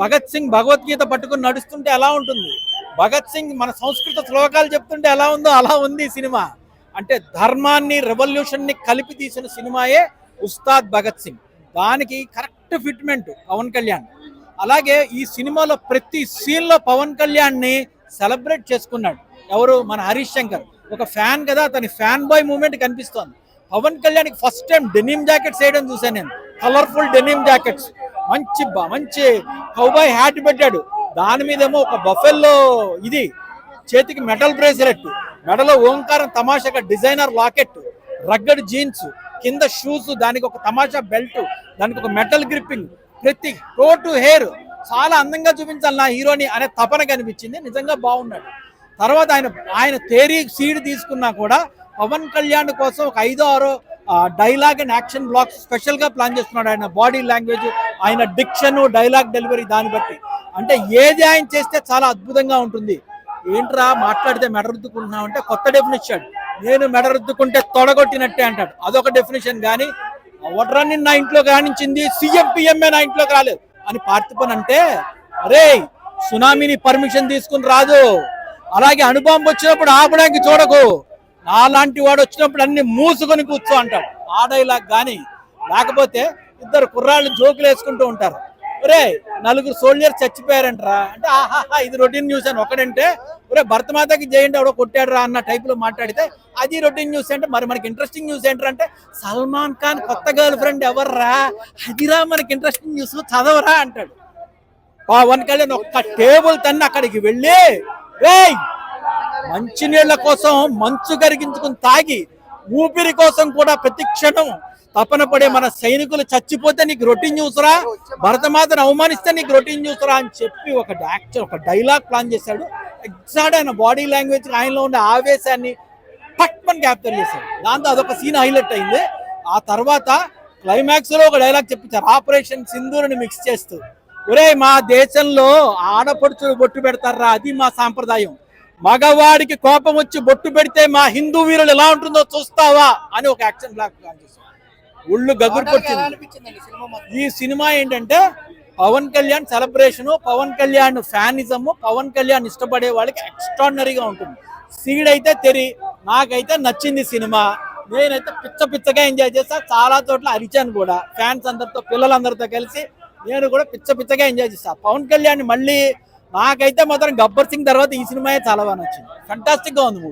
భగత్ సింగ్ భగవద్గీత పట్టుకుని నడుస్తుంటే ఎలా ఉంటుంది, భగత్ సింగ్ మన సంస్కృత శ్లోకాలు చెప్తుంటే ఎలా ఉందో అలా ఉంది ఈ సినిమా. అంటే ధర్మాన్ని రెవల్యూషన్ ని కలిపి తీసిన సినిమాయే ఉస్తాద్ భగత్ సింగ్. దానికి కరెక్ట్ ఫిట్మెంట్ పవన్ కళ్యాణ్. అలాగే ఈ సినిమాలో ప్రతి సీన్ లో పవన్ కళ్యాణ్ ని సెలబ్రేట్ చేసుకున్నాడు ఎవరు, మన హరీష్ శంకర్. ఒక ఫ్యాన్ కదా, అతని ఫ్యాన్ బాయ్ మూమెంట్ కనిపిస్తోంది. Pawan Kalyan first time denim jackets వేయడం చూసాను నేను, కలర్ఫుల్ డెనిమ్ జాకెట్స్. మంచి కౌబాయ్ హ్యాట్ పెట్టాడు, దాని మీదేమో ఒక బఫెల్లో ఇది, చేతికి మెటల్ బ్రేస్లెట్, మెడలో ఓంకారం తమాషాగా డిజైనర్ లాకెట్, రగ్గడ్ జీన్స్, కింద షూస్, దానికి ఒక తమాషా బెల్ట్, దానికి ఒక మెటల్ గ్రిప్పింగ్, ప్రతి కోటు హెయిర్ చాలా అందంగా చూపించాలి నా హీరోని అనే తపన కనిపించింది. నిజంగా బాగున్నాడు. తర్వాత ఆయన థియరీ సీడ్ తీసుకున్నా కూడా పవన్ కళ్యాణ్ కోసం ఒక 5-6 dialogue and action blocks special గా ప్లాన్ చేస్తున్నాడు. ఆయన బాడీ లాంగ్వేజ్, ఆయన డిక్షన్, డైలాగ్ డెలివరీ, దాన్ని బట్టి అంటే ఏది ఆయన చేస్తే చాలా అద్భుతంగా ఉంటుంది. ఏంట్రా మాట్లాడితే మెడరుద్దుకుంటున్నావు అంటే కొత్త డెఫినేషన్, నేను మెడరుద్దుకుంటే తొడగొట్టినట్టే అంటాడు, అదొక డెఫినేషన్. కానీ వడ్రాన్ని నా ఇంట్లోకి రాణించింది, సీఎం పిఎంఏ నా ఇంట్లోకి రాలేదు అని పార్థిపన్ అంటే, అరే సునామీని పర్మిషన్ తీసుకుని రాదు, అలాగే అణుబాంబు వచ్చినప్పుడు ఆపడానికి చూడకు, నాలాంటి వాడు వచ్చినప్పుడు అన్ని మూసుకొని కూర్చో అంటాడు. ఆ డైలాగ్ కానీ, లేకపోతే ఇద్దరు కుర్రాళ్ళు జోకులు వేసుకుంటూ ఉంటారు, ఒరే 4 సోల్జర్స్ చచ్చిపోయారంటరా అంటే, ఆహాహా ఇది రొటీన్ న్యూస్ అని ఒకడంటే, ఒరే భరతమాతకి జయండి ఎవడో కొట్టాడు రా అన్న టైప్ లో మాట్లాడితే అది రొటీన్ న్యూస్ అంటే, మరి మనకి ఇంట్రెస్టింగ్ న్యూస్ ఏంటంటే సల్మాన్ ఖాన్ కొత్త గర్ల్ ఫ్రెండ్ ఎవర్రా, అదిరా మనకి ఇంట్రెస్టింగ్ న్యూస్, చదవరా అంటాడు. పవన్ కళ్యాణ్ ఒక్క టేబుల్ తన్ని అక్కడికి వెళ్ళి, రేయ్ మంచినీళ్ల కోసం మంచు కరిగించుకుని తాగి, ఊపిరి కోసం కూడా ప్రతి క్షణం తపన పడే మన సైనికులు చచ్చిపోతే నీకు రొటీన్ న్యూస్ రా, భరతమాతను అవమానిస్తే నీకు రొటీన్ న్యూస్ రా అని చెప్పి ఒక డైలాగ్ ప్లాన్ చేశాడు. ఎగ్జాక్ట్ ఆయన బాడీ లాంగ్వేజ్, ఆయనలో ఉండే ఆవేశాన్ని పట్మని క్యాప్చర్ చేశాడు. దాంతో అదొక సీన్ హైలైట్ అయింది. ఆ తర్వాత క్లైమాక్స్ లో ఒక డైలాగ్ చెప్పించారు, ఆపరేషన్ సింధూర్ని మిక్స్ చేస్తూ, ఒరే మా దేశంలో ఆడపడుచులు బొట్టు పెడతారా, అది మా సాంప్రదాయం, మగవాడికి కోపం వచ్చి బొట్టు పెడితే మా హిందూ వీరులు ఎలా ఉంటుందో చూస్తావా అని ఒక యాక్షన్ బ్లాక్ ప్లాన్ చేశారు. ఒళ్ళు గగురుకొచ్చింది. ఈ సినిమా ఏంటంటే పవన్ కళ్యాణ్ సెలబ్రేషన్, పవన్ కళ్యాణ్ ఫ్యానిజం, పవన్ కళ్యాణ్ ఇష్టపడే వాళ్ళకి ఎక్స్ట్రాడినరీగా ఉంటుంది. సీడ్ అయితే నాకైతే నచ్చింది సినిమా. నేనైతే పిచ్చగా ఎంజాయ్ చేస్తా, చాలా చోట్ల అరిచాను కూడా ఫ్యాన్స్ అందరితో, పిల్లలందరితో కలిసి నేను కూడా పిచ్చగా ఎంజాయ్ చేస్తా. పవన్ కళ్యాణ్ మళ్ళీ నాకైతే మాత్రం గబ్బర్ సింగ్ తర్వాత ఈ సినిమా చాలా బాగా నచ్చింది. ఫంటాస్టిక్ గా ఉంది మూవీ.